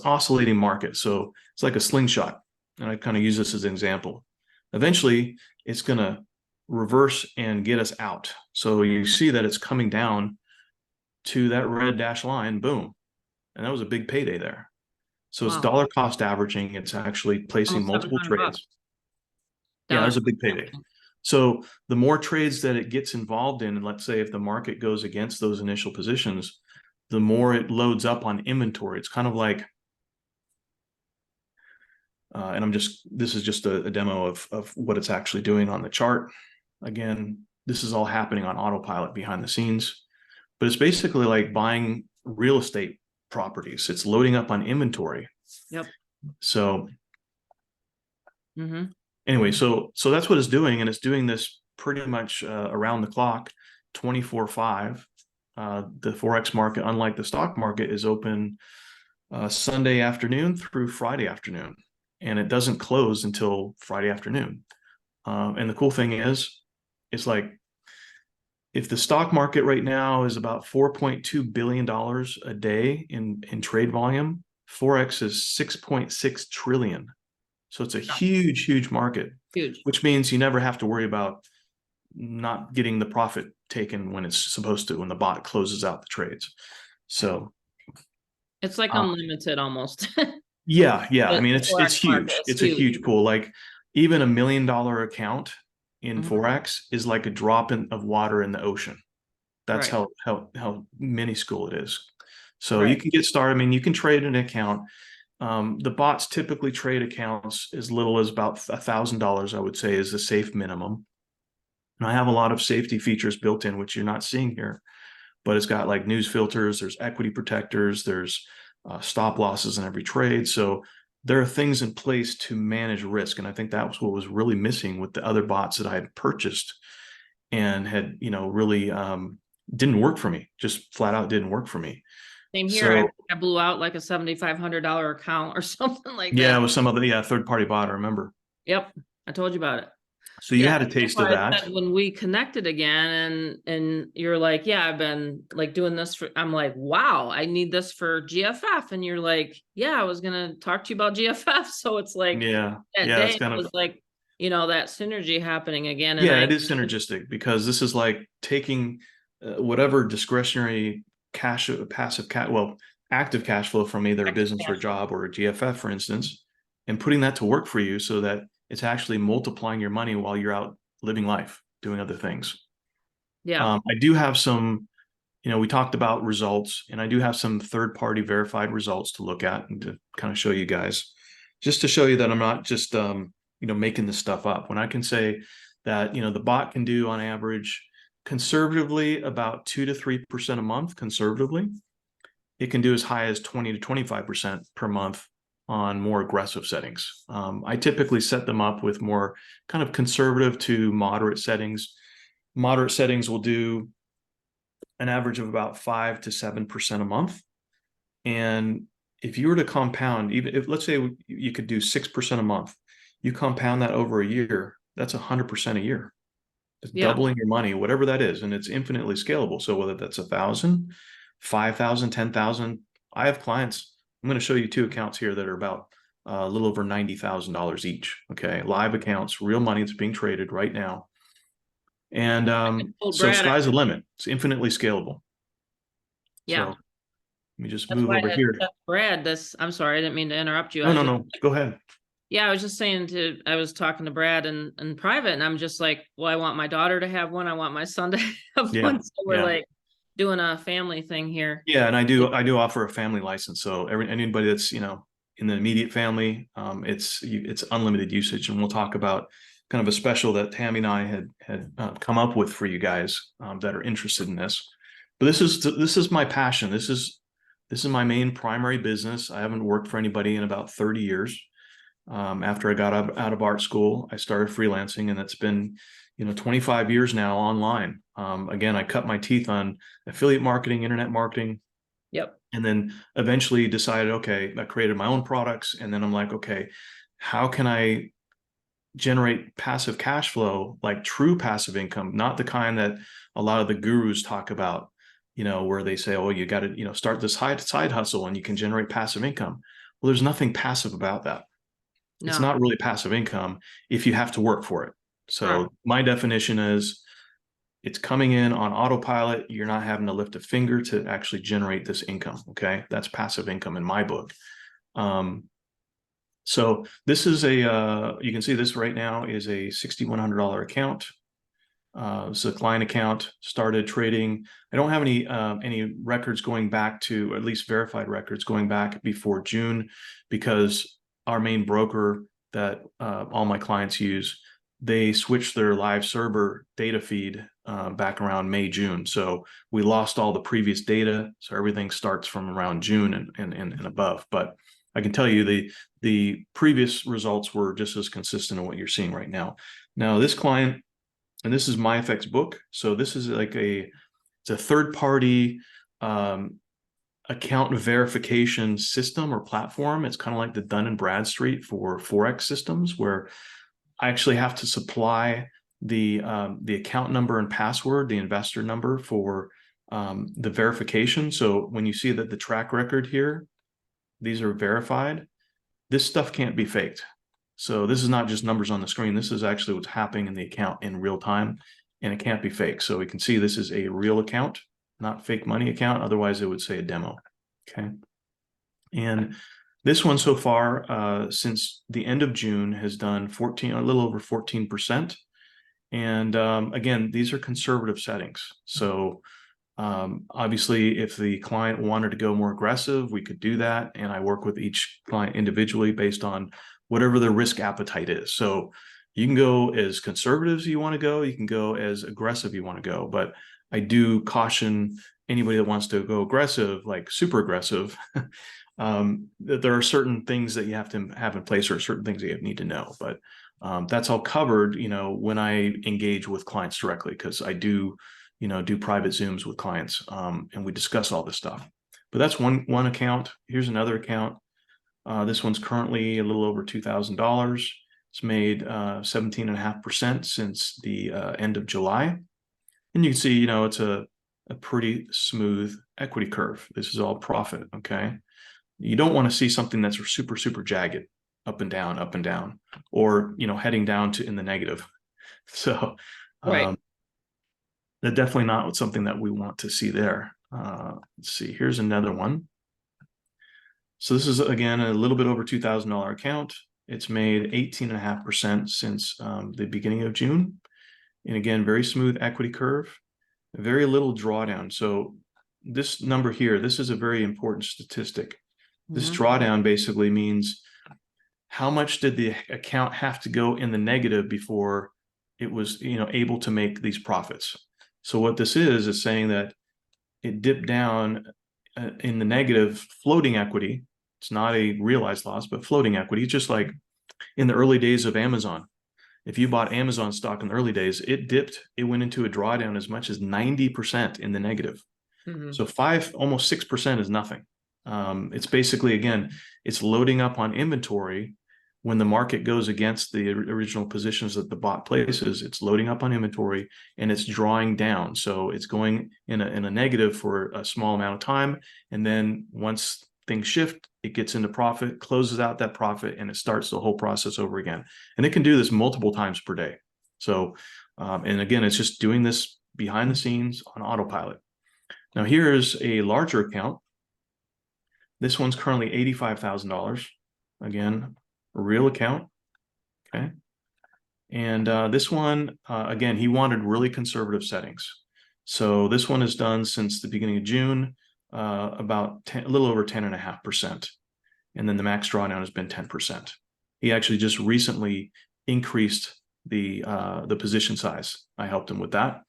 oscillating market. So it's like a slingshot. And I kind of use this as an example. Eventually it's going to reverse and get us out. So you see that it's coming down to that red dash line, boom. And that was a big payday there. So it's Wow. dollar cost averaging. It's actually placing Almost multiple $700. trades. Yeah, that was a big payday. So the more trades that it gets involved in, and let's say if the market goes against those initial positions, the more it loads up on inventory. It's kind of like, and this is just a demo of what it's actually doing on the chart. Again, this is all happening on autopilot behind the scenes, but it's basically like buying real estate properties. It's loading up on inventory. Yep. So Mm-hmm. anyway, so that's what it's doing, and it's doing this pretty much around the clock, 24/5. The Forex market, unlike the stock market, is open Sunday afternoon through Friday afternoon, and it doesn't close until Friday afternoon. And the cool thing is, it's like if the stock market right now is about $4.2 billion a day in trade volume, Forex is 6.6 trillion. So it's a huge, huge market. Huge. Which means you never have to worry about not getting the profit taken when it's supposed to, when the bot closes out the trades. So it's like unlimited almost. yeah. I mean, it's Forex market huge. is It's a huge pool. Like even $1 million account in Mhm. Forex is like a drop of water in the ocean. That's Right. how minuscule it is. So Right. you can get started. I mean, you can trade an account. The bots typically trade accounts as little as about $1,000, I would say, is the safe minimum. And I have a lot of safety features built in, which you're not seeing here, but it's got like news filters, there's equity protectors, there's stop losses in every trade. So there are things in place to manage risk. And I think that was what was really missing with the other bots that I had purchased and had, really didn't work for me, just flat out didn't work for me. Same here. So I blew out like a $7,500 account or something like yeah, that. it was some other third-party bot, I remember. Yep. I told you about it. So you Yeah, had a that's taste why of I that. said when we connected again and you're like, yeah, I've been like doing this for, I'm like, wow, I need this for GFF. And you're like, yeah, I was going to talk to you about GFF. So it's like Yeah, that yeah, day it's kind it of, was like, that synergy happening again. And yeah, it is synergistic because this is like taking whatever discretionary active cash flow from either a business or a job or a GFF, for instance, and putting that to work for you so that it's actually multiplying your money while you're out living life, doing other things. Yeah. I do have some, we talked about results, and I do have some third-party verified results to look at and to kind of show you guys, just to show you that I'm not just, making this stuff up. When I can say that, the bot can do on average conservatively about 2 to 3% a month, conservatively. It can do as high as 20 to 25% per month on more aggressive settings. I typically set them up with more kind of conservative to moderate settings. Moderate settings will do an average of about 5 to 7% a month. And if you were to compound, even if let's say you could do 6% a month, you compound that over a year, that's 100% a year. It's doubling your money, whatever that is, and it's infinitely scalable. So whether that's 1,000, 5,000, 10,000, I have clients. I'm going to show you 2 accounts here that are about a little over $90,000 each. Okay, live accounts, real money that's being traded right now. And so sky's the limit. It's infinitely scalable. Yeah. So let me just That's move why over here. Brad, I'm sorry, I didn't mean to interrupt you. No. Go ahead. Yeah, I was just saying I was talking to Brad in private, and I'm just like, well, I want my daughter to have one. I want my son to have one. So we're like doing a family thing here. Yeah, and I do offer a family license. So anybody that's, in the immediate family, it's unlimited usage. And we'll talk about kind of a special that Tammy and I had come up with for you guys that are interested in this. But this is my passion. This is my main primary business. I haven't worked for anybody in about 30 years. After I got out of art school, I started freelancing, and it's been, 25 years now online. Again, I cut my teeth on affiliate marketing, internet marketing. Yep. And then eventually decided, okay, I created my own products. And then I'm like, okay, how can I generate passive cash flow, like true passive income, not the kind that a lot of the gurus talk about, where they say, oh, you got to, start this side hustle and you can generate passive income. Well, there's nothing passive about that. It's No. not really passive income if you have to work for it. So Correct. my definition is it's coming in on autopilot. You're not having to lift a finger to actually generate this income. Okay. That's passive income in my book. So this is you can see this right now is a $6,100 account. It's a client account, started trading. I don't have any records going back to, at least verified records going back before June, because our main broker that all my clients use, they switched their live server data feed back around May, June. So we lost all the previous data. So everything starts from around June and above. But I can tell you the previous results were just as consistent in what you're seeing right now. Now this client, and this is MyFX book. So this is like it's a third-party account verification system or platform. It's kind of like the Dun and Bradstreet for Forex systems, where I actually have to supply the account number and password, the investor number for the verification. So when you see that the track record here, these are verified, this stuff can't be faked. So this is not just numbers on the screen. This is actually what's happening in the account in real time, and it can't be fake. So we can see this is a real account, not fake money account. Otherwise, it would say a demo. Okay. And this one so far, since the end of June, has done a little over 14%. And again, these are conservative settings. So obviously, if the client wanted to go more aggressive, we could do that. And I work with each client individually based on whatever their risk appetite is. So you can go as conservative as you want to go. You can go as aggressive you want to go. But I do caution anybody that wants to go aggressive, like super aggressive, that there are certain things that you have to have in place, or certain things that you need to know. But that's all covered, when I engage with clients directly, because I do private Zooms with clients, and we discuss all this stuff. But that's one account. Here's another account. This one's currently a little over $2,000. It's made 17.5% since the end of July. And you can see, it's a pretty smooth equity curve. This is all profit, okay? You don't want to see something that's super, super jagged, up and down, or, heading down to in the negative. So, Right. that's definitely not something that we want to see there. Let's see, here's another one. So this is, again, a little bit over $2,000 account. It's made 18.5% since the beginning of June. And again, very smooth equity curve, very little drawdown. So this number here, this is a very important statistic. This drawdown basically means how much did the account have to go in the negative before it was, able to make these profits. So what this is saying that it dipped down in the negative floating equity. It's not a realized loss, but floating equity. It's just like in the early days of Amazon. If you bought Amazon stock in the early days, it dipped. It went into a drawdown as much as 90% in the negative. So almost 6% is nothing. It's basically, again, it's loading up on inventory. When the market goes against the original positions that the bot places, it's loading up on inventory and it's drawing down. So it's going in a negative for a small amount of time. And then once things shift, it gets into profit, closes out that profit, and it starts the whole process over again. And it can do this multiple times per day. So, and again, it's just doing this behind the scenes on autopilot. Now here's a larger account. This one's currently $85,000. Again, a real account. Okay. And this one, again, he wanted really conservative settings. So this one is done since the beginning of June, about a little over 10.5%. And then the max drawdown has been 10%. He actually just recently increased the position size. I helped him with that.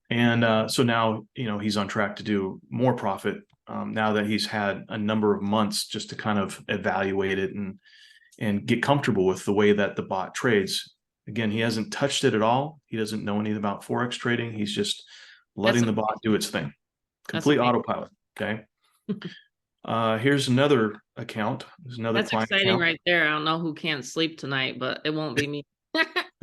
And so now, he's on track to do more profit now that he's had a number of months just to kind of evaluate it and get comfortable with the way that the bot trades. Again, he hasn't touched it at all. He doesn't know anything about Forex trading. He's just letting the bot do its thing. Complete autopilot. Okay. Here's another account. There's another That's client exciting account. right there. I don't know who can't sleep tonight, but it won't be me.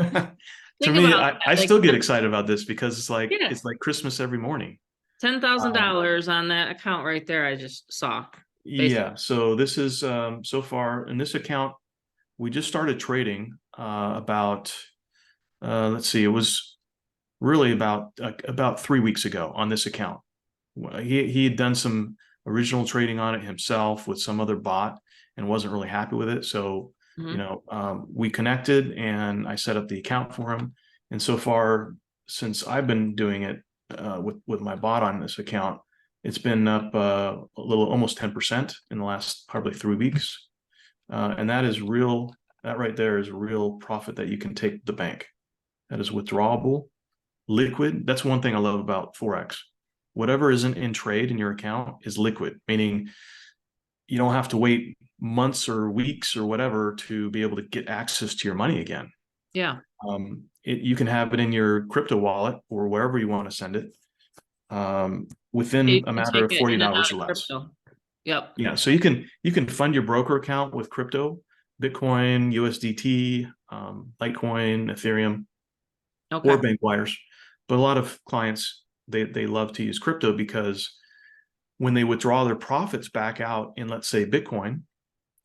To Think me, about I that, like still get excited about this because yeah, it's like Christmas every morning. $10,000 on that account right there. I just saw. Basically. Yeah, so this is so far in this account, we just started trading about let's see, it was really about 3 weeks ago on this account. He had done some original trading on it himself with some other bot and wasn't really happy with it. So, Mhm. we connected and I set up the account for him. And so far, since I've been doing it with my bot on this account, it's been up a little almost 10% in the last probably 3 weeks. And that is real. That right there is real profit that you can take to the bank. That is withdrawable, liquid. That's one thing I love about Forex. Whatever isn't in trade in your account is liquid, meaning you don't have to wait months or weeks or whatever to be able to get access to your money again. Yeah. You can have it in your crypto wallet or wherever you want to send it You within a can matter take of it 48 in and hours out or of less. crypto. Yep. Yeah, so you can fund your broker account with crypto, Bitcoin, USDT, Litecoin, Ethereum, Okay. or bank wires. But a lot of clients they love to use crypto because when they withdraw their profits back out in, let's say, Bitcoin,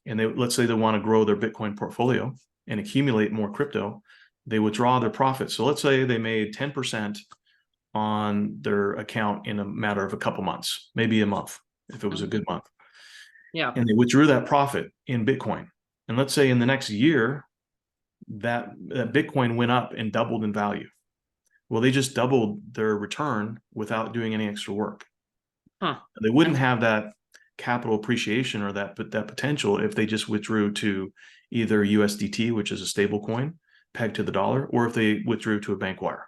and let's say they want to grow their Bitcoin portfolio and accumulate more crypto, they withdraw their profits. So let's say they made 10% on their account in a matter of a couple months, maybe a month, if it was a good month. Yeah. And they withdrew that profit in Bitcoin. And let's say in the next year, that Bitcoin went up and doubled in value. Well, they just doubled their return without doing any extra work. Huh. They wouldn't have that capital appreciation or that potential if they just withdrew to either USDT, which is a stable coin pegged to the dollar, or if they withdrew to a bank wire.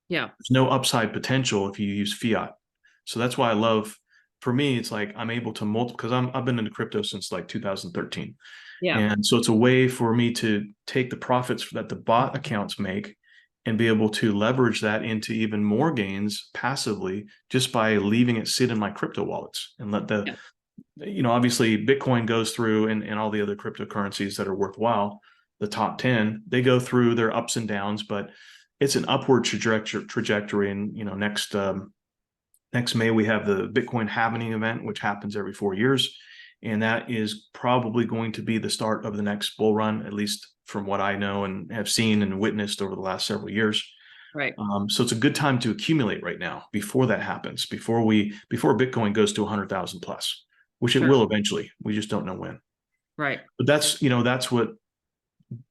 Yeah. There's no upside potential if you use fiat. So that's why I love, for me, it's like I'm able to because I've been into crypto since like 2013. Yeah. And so it's a way for me to take the profits that the bot accounts make and be able to leverage that into even more gains passively just by leaving it sit in my crypto wallets and let the, obviously Bitcoin goes through and all the other cryptocurrencies that are worthwhile, the top 10, they go through their ups and downs, but it's an upward trajectory. And, next May, we have the Bitcoin halving event, which happens every 4 years. And that is probably going to be the start of the next bull run, at least from what I know and have seen and witnessed over the last several years. Right. So it's a good time to accumulate right now before that happens, before Bitcoin goes to 100,000 plus, which it will eventually. We just don't know when. Right. But that's what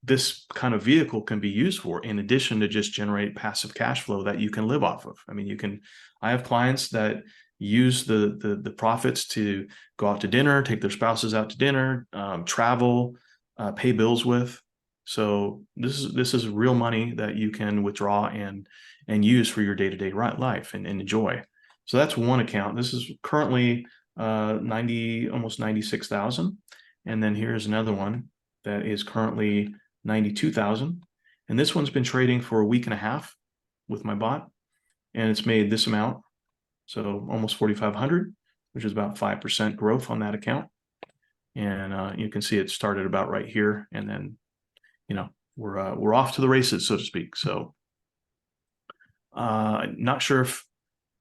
this kind of vehicle can be used for, in addition to just generate passive cash flow that you can live off of. I mean, I have clients that use the profits to go out to dinner, take their spouses out to dinner, travel, pay bills with. So this is real money that you can withdraw and use for your day-to-day life and enjoy. So that's one account. This is currently almost 96,000. And then here's another one that is currently 92,000. And this one's been trading for a week and a half with my bot, and it's made this amount. So almost 4,500, which is about 5% growth on that account. And you can see it started about right here. And then, we're off to the races, so to speak. So not sure if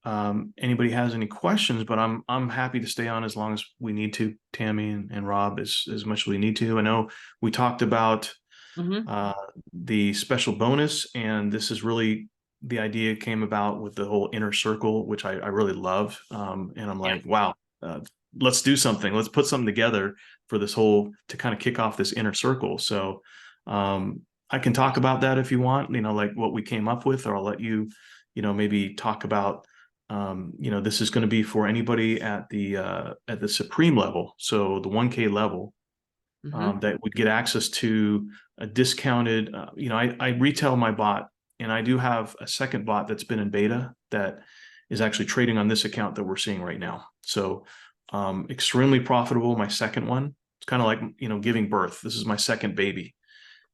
anybody has any questions, but I'm happy to stay on as long as we need to, Tammy and Rob, as much as we need to. I know we talked about the special bonus, and this is really the idea came about with the whole inner circle, which I really love. And I'm like, wow, let's do something. Let's put something together for this whole to kind of kick off this inner circle. So I can talk about that if you want, like what we came up with, or I'll let you, maybe talk about this is going to be for anybody at the supreme level. So the 1K level, that would get access to a discounted, I retail my bot, and I do have a second bot that's been in beta that is actually trading on this account that we're seeing right now. So extremely profitable. My second one, it's kind of like, giving birth. This is my second baby.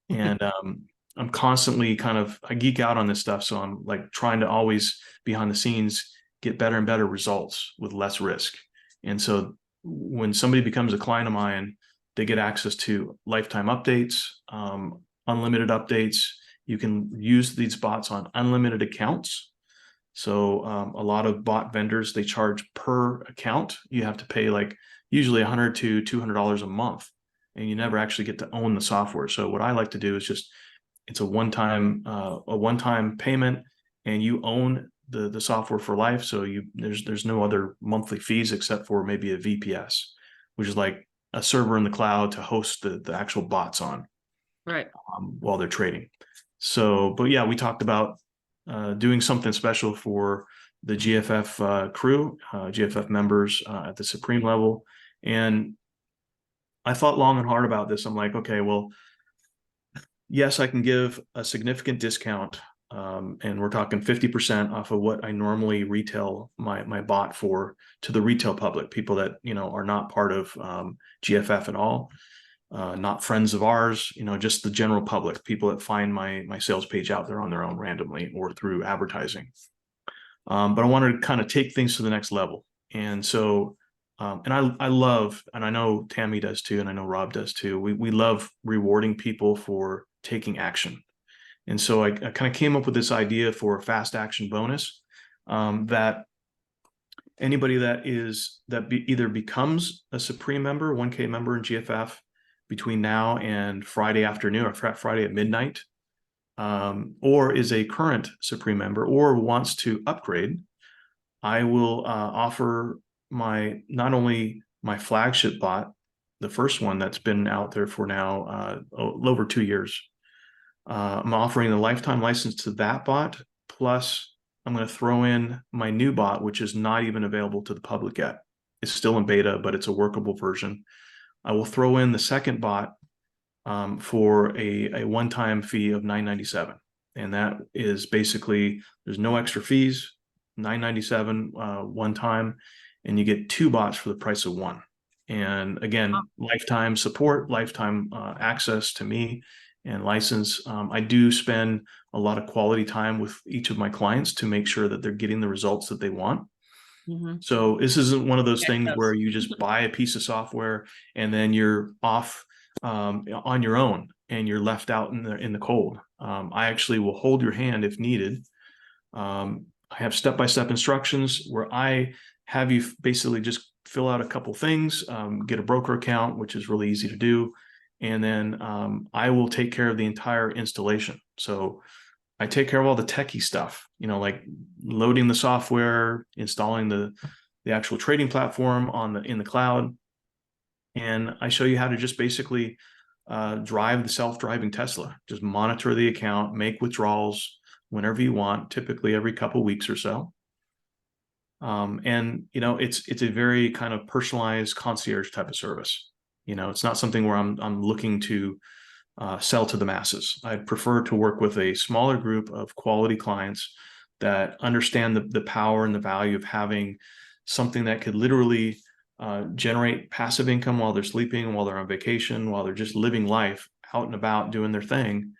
And I'm constantly I geek out on this stuff. So I'm like trying to always behind the scenes get better and better results with less risk. And so when somebody becomes a client of mine, they get access to lifetime updates. unlimited updates. You can use these bots on unlimited accounts. So a lot of bot vendors, they charge per account. You have to pay like usually $100 to $200 a month, and you never actually get to own the software. So what I like to do is just, it's a one-time payment, and you own the software for life. So there's no other monthly fees except for maybe a VPS, which is like a server in the cloud to host the actual bots on, Right. while they're trading. So, but yeah, we talked about doing something special for the GFF crew, GFF members at the Supreme level. And I thought long and hard about this. I'm like, okay, well, yes, I can give a significant discount, and we're talking 50% off of what I normally retail my bot for to the retail public, people that, you know, are not part of GFF at all, not friends of ours, you know, just the general public, people that find my sales page out there on their own randomly or through advertising. But I wanted to kind of take things to the next level. And so, and I love, and I know Tammy does too, and I know Rob does too. We love rewarding people for taking action. And so I kind of came up with this idea for a fast action bonus, that anybody that either becomes a Supreme member, 1K member in GFF between now and Friday afternoon or Friday at midnight, or is a current Supreme member or wants to upgrade, I will offer not only my flagship bot, the first one that's been out there for now over 2 years. I'm offering a lifetime license to that bot, plus I'm going to throw in my new bot, which is not even available to the public yet. It's still in beta, but it's a workable version. I will throw in the second bot for a one-time fee of $9.97. And that is basically, there's no extra fees, $9.97 one time, and you get 2 bots for the price of 1. And again, lifetime support, lifetime access to me and license. I do spend a lot of quality time with each of my clients to make sure that they're getting the results that they want. Mm-hmm. So this isn't one of those things Yes. where you just buy a piece of software and then you're off on your own and you're left out in the cold. I actually will hold your hand if needed. I have step-by-step instructions where I have you basically just fill out a couple things, get a broker account, which is really easy to do. And then I will take care of the entire installation. So I take care of all the techie stuff, you know, like loading the software, installing the actual trading platform in the cloud. And I show you how to just basically drive the self-driving Tesla. Just monitor the account, make withdrawals whenever you want, typically every couple of weeks or so. And you know, it's a very kind of personalized concierge type of service. You know, it's not something where I'm looking to sell to the masses. I'd prefer to work with a smaller group of quality clients that understand the power and the value of having something that could literally generate passive income while they're sleeping, while they're on vacation, while they're just living life out and about doing their thing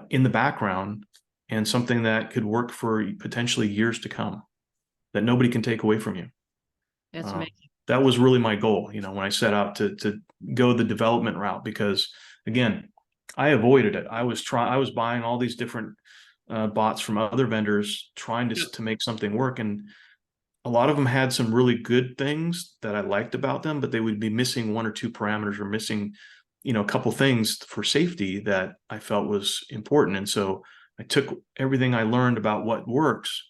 in the background, and something that could work for potentially years to come that nobody can take away from you. That's amazing. That was really my goal, you know, when I set out to go the development route, because again, I avoided it. I was buying all these different bots from other vendors, trying to make something work. And a lot of them had some really good things that I liked about them, but they would be missing 1 or 2 parameters or missing, you know, a couple things for safety that I felt was important. And so I took everything I learned about what works,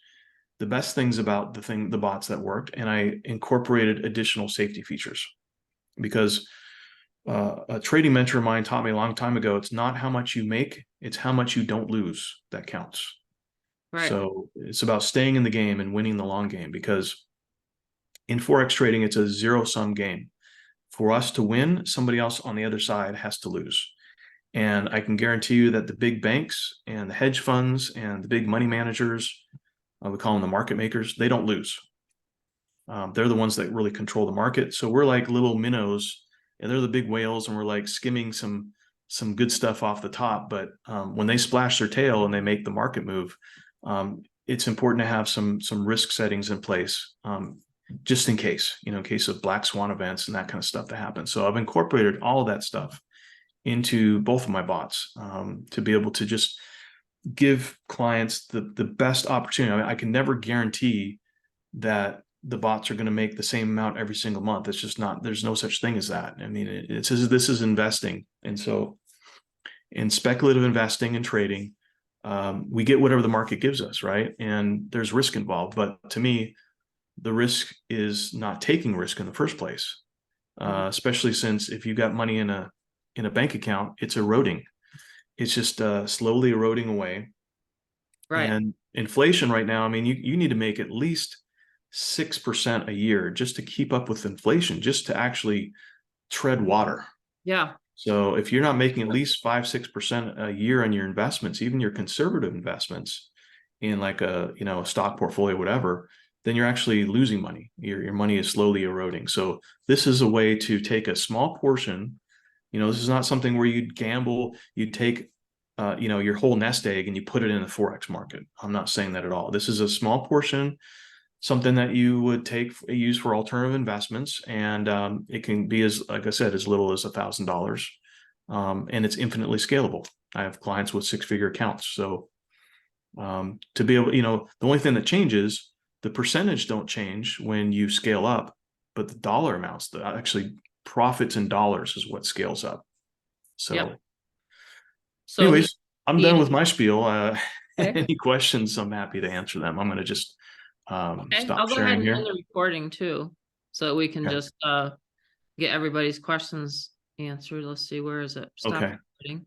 the best things about the bots that worked, and I incorporated additional safety features. Because a trading mentor of mine taught me a long time ago, it's not how much you make, it's how much you don't lose that counts. Right. So it's about staying in the game and winning the long game, because in Forex trading, it's a zero-sum game. For us to win, somebody else on the other side has to lose. And I can guarantee you that the big banks and the hedge funds and the big money managers, we call them the market makers, they don't lose. They're the ones that really control the market. So we're like little minnows, and they're the big whales, and we're like skimming some good stuff off the top. But when they splash their tail and they make the market move, it's important to have some risk settings in place, just in case, you know, in case of black swan events and that kind of stuff that happens. So I've incorporated all of that stuff into both of my bots, to be able to just give clients the best opportunity. I mean, I can never guarantee that the bots are going to make the same amount every single month. It's just not, there's no such thing as that. I mean, it says this is investing. And so in speculative investing and trading, we get whatever the market gives us, right? And there's risk involved. But to me, the risk is not taking risk in the first place, especially since if you got money in a bank account, it's eroding. It's just slowly eroding away. Right. And inflation right now, I mean, you need to make at least 6% a year just to keep up with inflation, just to actually tread water. Yeah. So if you're not making at least 5-6% a year on your investments, even your conservative investments in like a stock portfolio, whatever, then you're actually losing money. Your money is slowly eroding. So this is a way to take a small portion. This is not something where you'd gamble. You'd take your whole nest egg and you put it in the Forex market. I'm not saying that at all. This is a small portion, something that you would use for alternative investments. And it can be, as like I said, as little as $1,000. And it's infinitely scalable. I have clients with 6-figure accounts. So to be able, the only thing that changes, the percentage don't change when you scale up, but the dollar amounts, actually profits in dollars is what scales up. So, Yep. So anyways, I'm done with my okay. spiel. Any questions, I'm happy to answer them. I'm going to just Okay, stop I'll go ahead sharing and here. end the recording too, so we can Okay. just get everybody's questions answered. Let's see, where is it? Stop Okay. recording.